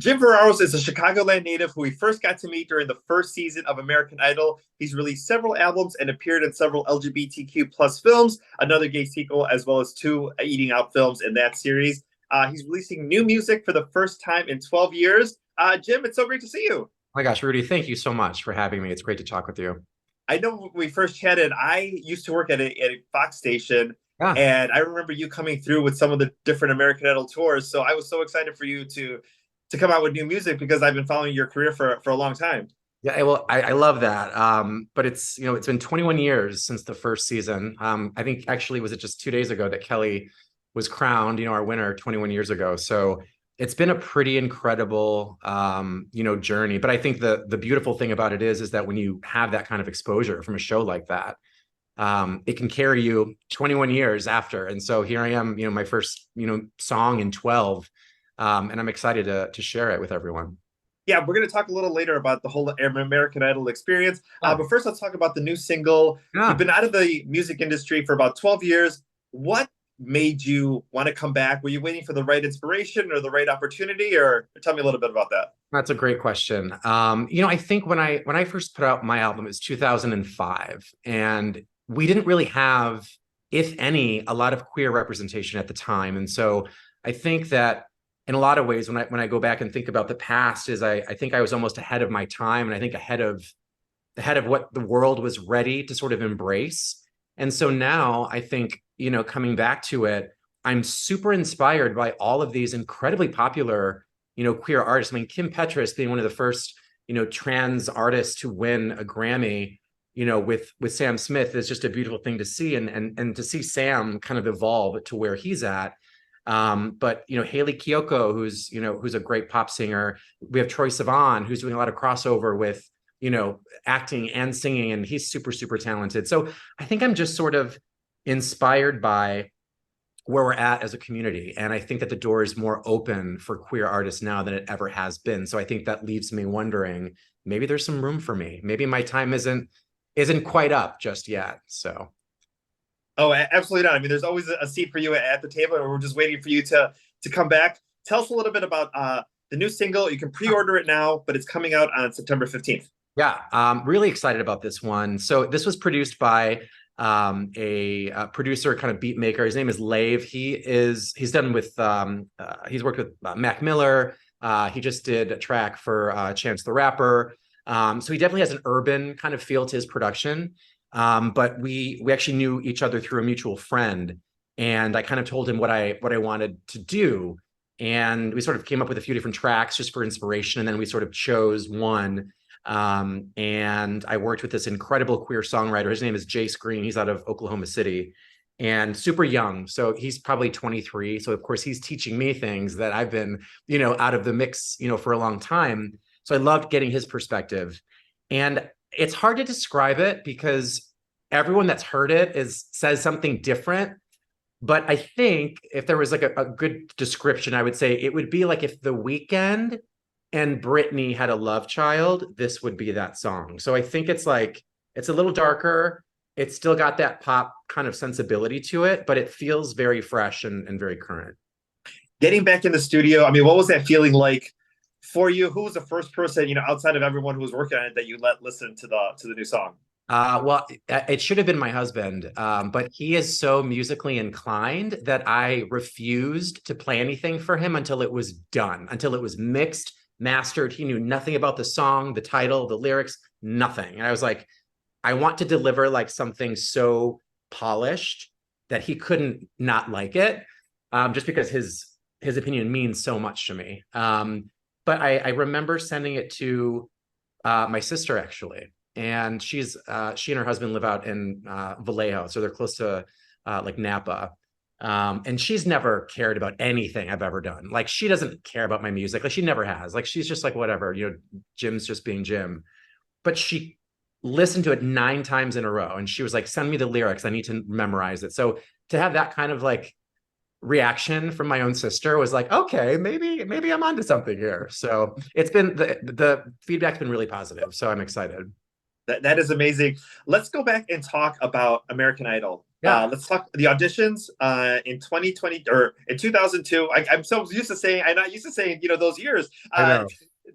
Jim Verraros is a Chicagoland native who we first got to meet during the first season of American Idol. He's released several albums and appeared in several LGBTQ plus films, another gay sequel, as well as two eating out films in that series. He's releasing new music for the first time in 12 years. Jim, it's so great to see you. Oh my gosh, Rudy, thank you so much for having me. It's great to talk with you. I know when we first chatted, I used to work at a Fox station, Yeah. and I remember you coming through with some of the different American Idol tours. So I was so excited for you to come out with new music because I've been following your career for a long time. Yeah, well, I love that. But it's been 21 years since the first season. I think actually was it just 2 days ago that Kelly was crowned, our winner 21 years ago. So it's been a pretty incredible journey. But I think the beautiful thing about it is that when you have that kind of exposure from a show like that, it can carry you 21 years after. And so here I am, my first, song in 12. And I'm excited to share it with everyone. Yeah, we're going to talk a little later about the whole American Idol experience. Yeah. But first, let's talk about the new single. You've Yeah. been out of the music industry for about 12 years. What made you want to come back? Were you waiting for the right inspiration or the right opportunity? Or tell me a little bit about that. That's a great question. I think when I first put out my album, it was 2005, and we didn't really have, if any, a lot of queer representation at the time. And so I think that in a lot of ways, when I go back and think about the past, is I think I was almost ahead of my time, and I think ahead of what the world was ready to sort of embrace. And so now I think, coming back to it, I'm super inspired by all of these incredibly popular queer artists. I mean, Kim Petras being one of the first, trans artists to win a Grammy, with Sam Smith is just a beautiful thing to see, and to see Sam kind of evolve to where he's at. But Haley Kiyoko, who's a great pop singer. We have Troye Sivan, who's doing a lot of crossover with, acting and singing, and he's super, super talented. So I think I'm just sort of inspired by where we're at as a community. And I think that the door is more open for queer artists now than it ever has been. So I think that leaves me wondering, maybe there's some room for me. Maybe my time isn't quite up just yet. So Oh, absolutely not. I mean, there's always a seat for you at the table, and we're just waiting for you to come back. Tell us a little bit about the new single. You can pre-order it now, but it's coming out on September 15th. yeah, really excited about this one. So this was produced by a producer, kind of beat maker. His name is Lave. He's done with he's worked with Mac Miller. He just did a track for Chance the Rapper. So he definitely has an urban kind of feel to his production. But we actually knew each other through a mutual friend, and I kind of told him what I wanted to do, and we sort of came up with a few different tracks just for inspiration, and then we sort of chose one. And I worked with this incredible queer songwriter. His name is Jace Green. He's out of Oklahoma City and super young. So he's probably 23. So of course he's teaching me things that I've been, out of the mix, for a long time. So I loved getting his perspective. And it's hard to describe it because everyone that's heard it says something different. But I think if there was like a good description, I would say it would be like if The Weeknd and Britney had a love child, this would be that song. So I think it's a little darker. It's still got that pop kind of sensibility to it, but it feels very fresh and very current. Getting back in the studio, I mean, what was that feeling like for you? Who was the first person, outside of everyone who was working on it, that you let listen to the new song? Well, it should have been my husband, but he is so musically inclined that I refused to play anything for him until it was done, until it was mixed, mastered. He knew nothing about the song, the title, the lyrics, nothing. And I was like, I want to deliver like something so polished that he couldn't not like it, just because his opinion means so much to me. But I remember sending it to my sister, actually. And she and her husband live out in Vallejo, so they're close to like Napa. And she's never cared about anything I've ever done. Like, she doesn't care about my music. Like, she never has. Like, she's just like, whatever, Jim's just being Jim. But she listened to it 9 times in a row, and she was like, send me the lyrics. I need to memorize it. So to have that kind of like reaction from my own sister was like, okay, maybe I'm onto something here. So it's been the feedback's been really positive. So I'm excited. That is amazing. Let's go back and talk about American Idol. Yeah, Let's talk the auditions in 2020 or in 2002. I'm so used to saying, I'm not used to saying, those years. I know.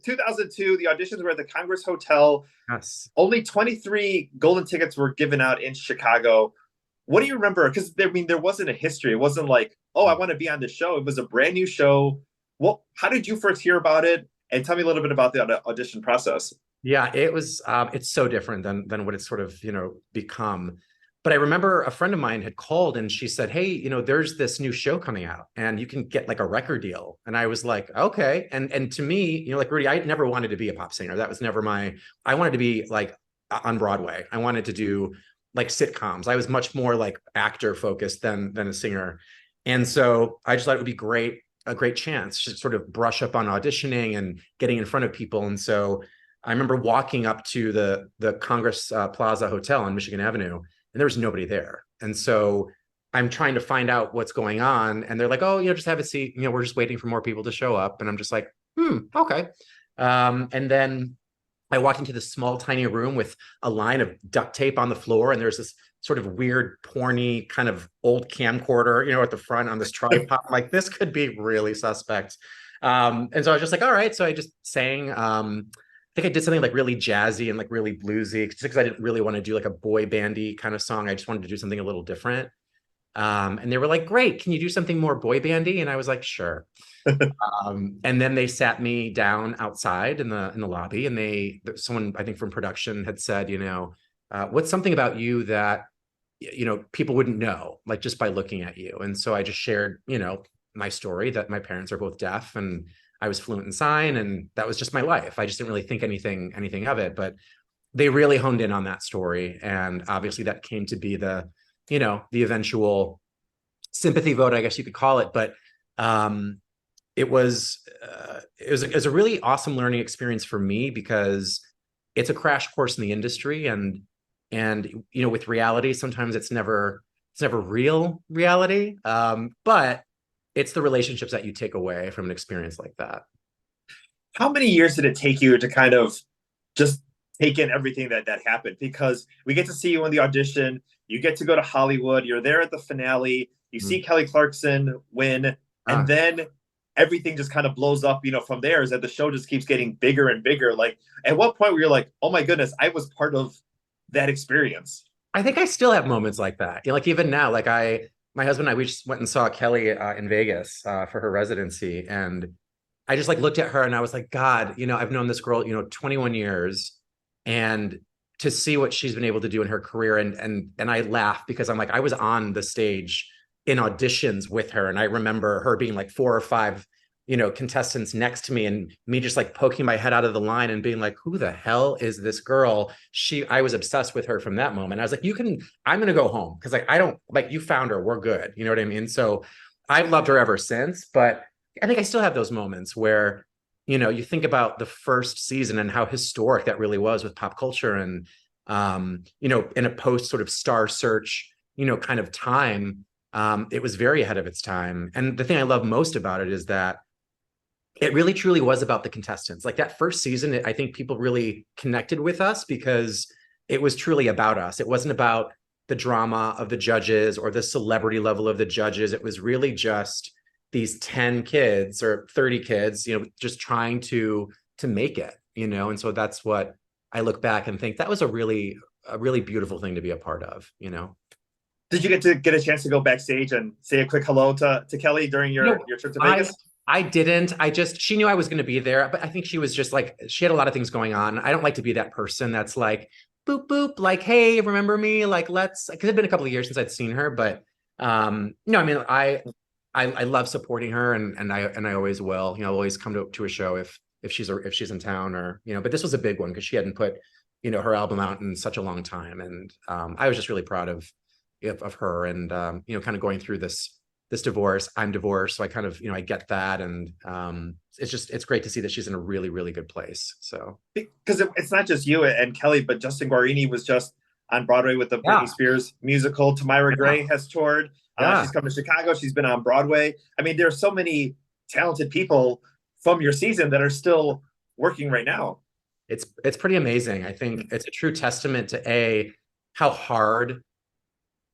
2002, the auditions were at the Congress Hotel. Yes. Only 23 golden tickets were given out in Chicago. What do you remember? Because there wasn't a history. It wasn't like, oh, I want to be on the show. It was a brand new show. Well, how did you first hear about it? And tell me a little bit about the audition process. Yeah, it was it's so different than what it's sort of, become. But I remember a friend of mine had called and she said, "Hey, there's this new show coming out and you can get like a record deal." And I was like, "Okay." And to me, like Rudy, I never wanted to be a pop singer. That was never I wanted to be like on Broadway. I wanted to do like sitcoms. I was much more like actor focused than a singer. And so I just thought it would be a great chance to sort of brush up on auditioning and getting in front of people. And so I remember walking up to the Congress Plaza Hotel on Michigan Avenue, and there was nobody there. And so I'm trying to find out what's going on, and they're like, "Oh, just have a seat. We're just waiting for more people to show up." And I'm just like, okay." And then I walked into this small, tiny room with a line of duct tape on the floor, and there's this sort of weird, porny kind of old camcorder, at the front on this tripod. I'm like, this could be really suspect. And so I was just like, all right. So I just sang. I think I did something like really jazzy and like really bluesy, just because I didn't really want to do like a boy bandy kind of song. I just wanted to do something a little different. And they were like, "Great, can you do something more boy bandy?" And I was like, "Sure." And then they sat me down outside in the lobby, and someone I think from production had said, "What's something about you that people wouldn't know, like just by looking at you?" And so I just shared, my story that my parents are both deaf and I was fluent in sign, and that was just my life. I just didn't really think anything of it, but they really honed in on that story, and obviously that came to be the eventual sympathy vote, I guess you could call it. But it was a really awesome learning experience for me because it's a crash course in the industry, and with reality, sometimes it's never real reality, but it's the relationships that you take away from an experience like that. How many years did it take you to kind of just take in everything that happened? Because we get to see you in the audition, you get to go to Hollywood, you're there at the finale, you see Kelly Clarkson win, and then everything just kind of blows up, from there, is that the show just keeps getting bigger and bigger. Like, at what point were you like, oh my goodness, I was part of that experience? I think I still have moments like that. Like even now, like my husband and I, we just went and saw Kelly in Vegas for her residency. And I just like looked at her and I was like, God, I've known this girl, 21 years, and to see what she's been able to do in her career. And I laugh because I'm like, I was on the stage in auditions with her. And I remember her being like 4 or 5, contestants next to me, and me just like poking my head out of the line and being like, who the hell is this girl? I was obsessed with her from that moment. I was like, I'm going to go home. Cause like, I don't like, you found her, we're good. You know what I mean? So I've loved her ever since, but I think I still have those moments where, you think about the first season and how historic that really was with pop culture. And, in a post sort of Star Search, kind of time, it was very ahead of its time. And the thing I love most about it is that it really truly was about the contestants. Like that first season, I think people really connected with us because it was truly about us. It wasn't about the drama of the judges or the celebrity level of the judges. It was really just these 10 kids or 30 kids, just trying to make it, and so that's what I look back and think that was a really beautiful thing to be a part of. Did you get a chance to go backstage and say a quick hello to Kelly during your trip to Vegas? I didn't. She knew I was going to be there, but I think she was just like, she had a lot of things going on. I don't like to be that person that's like, boop, boop, like, hey, remember me? Like, because it'd been a couple of years since I'd seen her, but no, I mean, I love supporting her, and I always will. I'll always come to a show if she's in town, or But this was a big one because she hadn't put her album out in such a long time, and I was just really proud of her, and kind of going through this divorce. I'm divorced, so I kind of I get that, and it's great to see that she's in a really, really good place. So because it's not just you and Kelly, but Justin Guarini was just on Broadway with the Britney Spears musical. Tamara Gray has toured. She's come to Chicago. She's been on Broadway. I mean, there are so many talented people from your season that are still working right now. It's pretty amazing. I think it's a true testament to how hard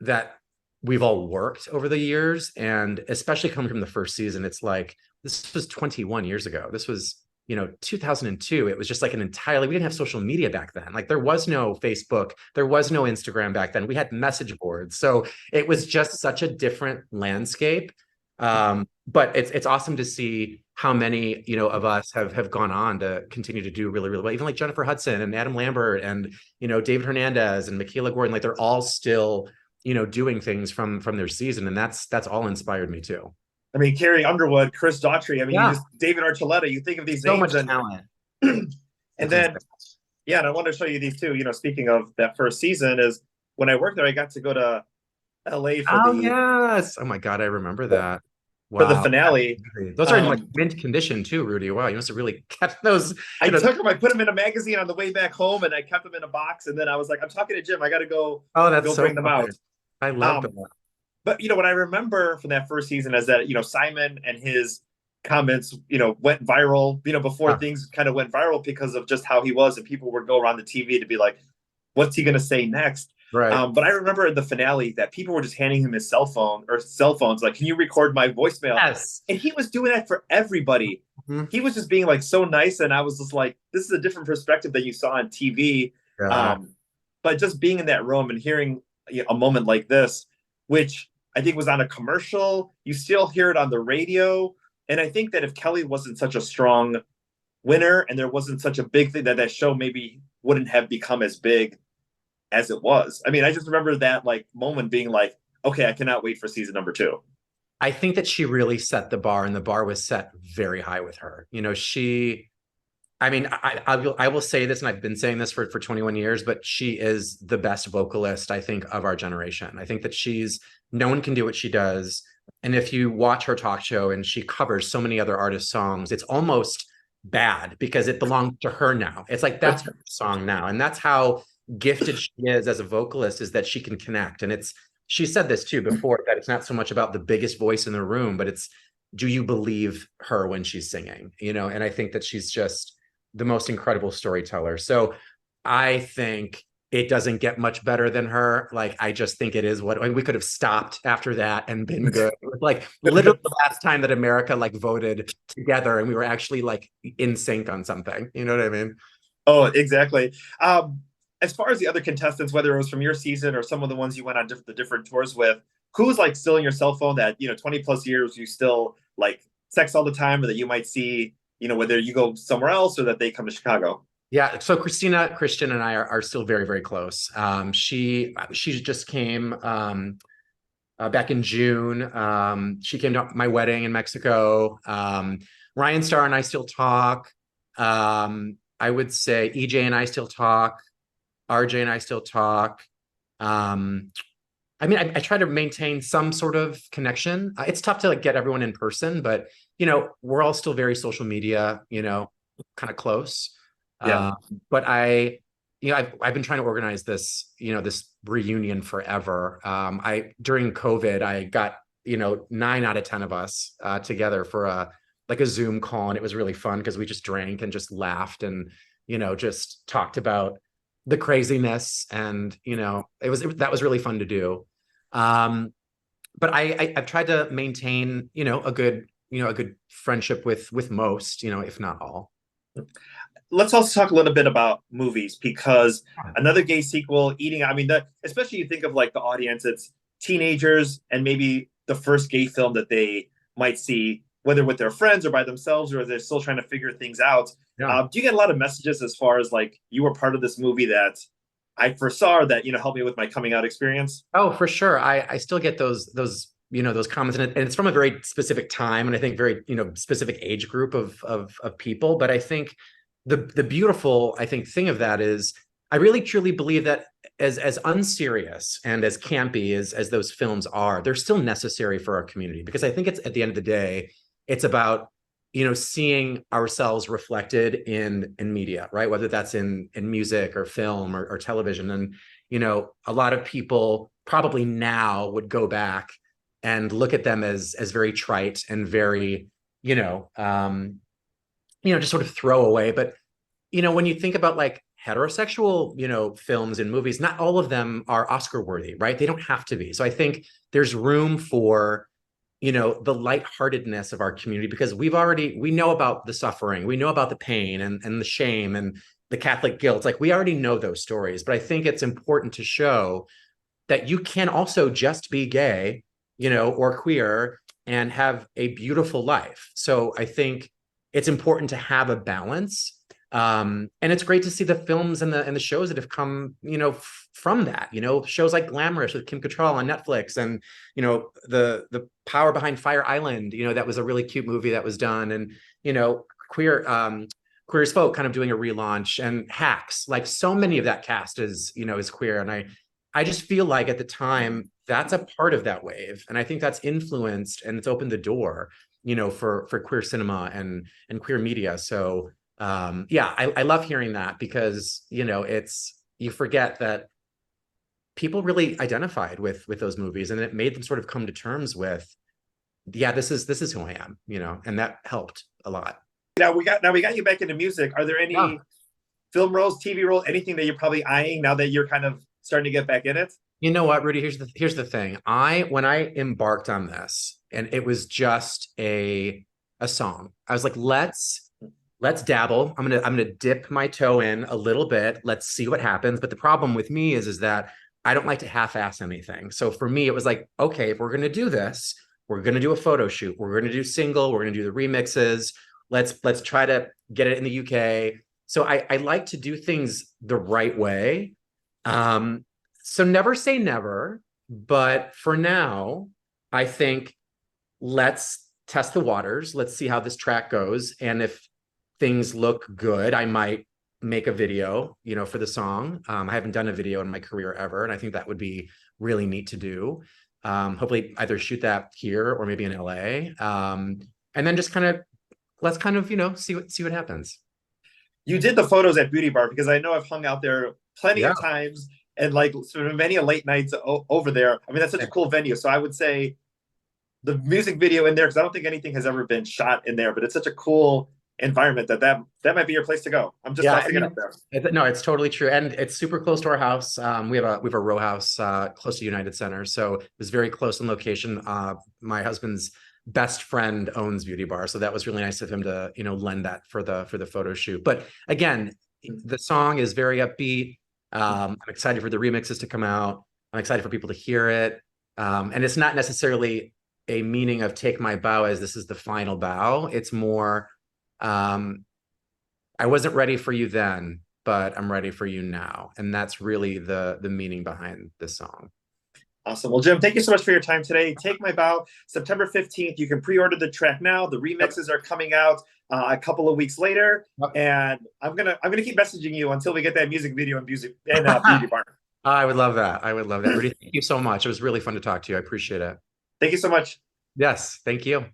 that we've all worked over the years, and especially coming from the first season. It's like this was 21 years ago. This was 2002. It was just like an entirely, we didn't have social media back then. Like there was no Facebook, there was no Instagram back then. We had message boards, so it was just such a different landscape. But it's awesome to see how many of us have gone on to continue to do really really well. Even like Jennifer Hudson and Adam Lambert and David Hernandez and Michaela Gordon, like they're all still doing things from their season, and that's all inspired me too. I mean, Carrie Underwood, Chris Daughtry. I mean, you Yeah, just David Archuleta. You think of these so names, much and talent. and It's then insane. yeah, and I want to show you these too. Speaking of that first season, is when I worked there, I got to go to LA for Oh the yes. Oh my God, I remember that. for the Wow. finale. Those are in like Um, mint condition too, Rudy. Wow, you must have really kept those. I You know. took them, I put them in a magazine on the way back home, and I kept them in a box. And then I was like, I'm talking to Jim. I got to Oh, that's go so bring them funny. out. I love that. Um, but what I remember from that first season is that Simon and his comments went viral before Yeah, things kind of went viral because of just how he was, and people would go around the TV to be like, what's he going to say next? right. But I remember in the finale that people were just handing him his cell phone or cell phones, like, can you record my voicemail? Yes. And he was doing that for everybody. Mhm. He was just being like so nice, and I was just like, this is a different perspective than you saw on TV. Yeah. But just being in that room and hearing a moment like this, which I think was on a commercial, you still hear it on the radio. And I think that if Kelly wasn't such a strong winner and there wasn't such a big thing, that show maybe wouldn't have become as big as it was. I mean, I just remember that like moment being like, okay, I cannot wait for season number two. I think that she really set the bar, and the bar was set very high with her. I mean, I will say this, and I've been saying this for 21 years, but she is the best vocalist, I think, of our generation. I think that no one can do what she does. And if you watch her talk show and she covers so many other artists' songs, it's almost bad because it belongs to her now. It's like that's her song now. And that's how gifted she is as a vocalist, is that she can connect. And she said this too before, that it's not so much about the biggest voice in the room, but it's, do you believe her when she's singing? And I think that she's just the most incredible storyteller. So I think it doesn't get much better than her. Like, I just think it is we could have stopped after that and been good. It was like literally the last time that America like voted together and we were actually like in sync on something. You know what I mean? Oh, exactly. As far as the other contestants, whether it was from your season or some of the ones you went on the different tours with, who's like still in your cell phone that 20 plus years you still like sex all the time, or that you might see whether you go somewhere else or that they come to Chicago? Yeah. So Christina, Christian, and I are still very, very close. She just came back in June. She came to my wedding in Mexico. Ryan Starr and I still talk. I would say EJ and I still talk. RJ and I still talk. I mean, I try to maintain some sort of connection. It's tough to like get everyone in person, but we're all still very social media, kind of close. Yeah. Uh, but I've been trying to organize this, this reunion forever. During COVID, I got 9 out of 10 of us together for a Zoom call, and it was really fun because we just drank and just laughed and just talked about the craziness, and that was really fun to do. But I've tried to maintain a good friendship with most, if not all. Let's also talk a little bit about movies, because another gay sequel, eating. I mean, especially you think of like the audience, it's teenagers and maybe the first gay film that they might see, whether with their friends or by themselves, or they're still trying to figure things out. Yeah. Do you get a lot of messages as far as like you were part of this movie that I first saw, or that helped me with my coming out experience? Oh, for sure. I still get those comments, and it's from a very specific time, and I think very specific age group of people. But I think the beautiful, I think, thing of that is I really truly believe that as unserious and as campy as those films are, they're still necessary for our community, because I think it's, at the end of the day, it's about seeing ourselves reflected in media, right? Whether that's in music or film or television. And a lot of people probably now would go back and look at them as very trite and very just sort of throwaway. But when you think about like heterosexual, films and movies, not all of them are Oscar worthy, right? They don't have to be. So I think there's room for, the lightheartedness of our community, because we know about the suffering, we know about the pain and the shame and the Catholic guilt. Like, we already know those stories, but I think it's important to show that you can also just be gay, or queer, and have a beautiful life. So I think it's important to have a balance. And it's great to see the films and the shows that have come, from that, shows like Glamorous with Kim Cattrall on Netflix, and, the power behind Fire Island, that was a really cute movie that was done. And, Queer as Folk kind of doing a relaunch, and Hacks, like so many of that cast is queer. And I just feel like at the time that's a part of that wave. And I think that's influenced and it's opened the door, for queer cinema and queer media. So yeah, I love hearing that, because, you forget that people really identified with those movies, and it made them sort of come to terms with, yeah, this is who I am, and that helped a lot. Now we got you back into music. Are there any Yeah. film roles, TV roles, anything that you're probably eyeing now that you're kind of starting to get back in it? You know what, Rudy? Here's the thing. When I embarked on this, and it was just a song, I was like, let's dabble. I'm gonna dip my toe in a little bit. Let's see what happens. But the problem with me is that I don't like to half-ass anything. So for me, it was like, okay, if we're gonna do this, we're gonna do a photo shoot. We're gonna do single. We're gonna do the remixes. Let's try to get it in the UK. So I like to do things the right way. So never say never, but for now, I think let's test the waters. Let's see how this track goes. And if things look good, I might make a video, for the song. I haven't done a video in my career ever, and I think that would be really neat to do. Hopefully either shoot that here or maybe in LA. And then just let's see what happens. You did the photos at Beauty Bar, because I know I've hung out there plenty Yeah. of times, and like sort of many late nights over there. I mean, that's such a cool venue. So I would say the music video in there, because I don't think anything has ever been shot in there, but it's such a cool environment that might be your place to go. I'm just tossing it up there. No, it's totally true, and it's super close to our house. We have a row house close to United Center, so it was very close in location. My husband's best friend owns Beauty Bar, so that was really nice of him to lend that for the photo shoot. But again, the song is very upbeat. I'm excited for the remixes to come out. I'm excited for people to hear it, and it's not necessarily a meaning of take my bow as this is the final bow. It's more, I wasn't ready for you then, but I'm ready for you now. And that's really the meaning behind this song. Awesome. Well, Jim, thank you so much for your time today. Take My Bow, September 15th. You can pre-order the track now. The remixes are coming out a couple of weeks later. And I'm gonna keep messaging you until we get that music video and Beauty Bar. I would love that. Rudy, thank you so much. It was really fun to talk to you. I appreciate it. Thank you so much. Yes, thank you.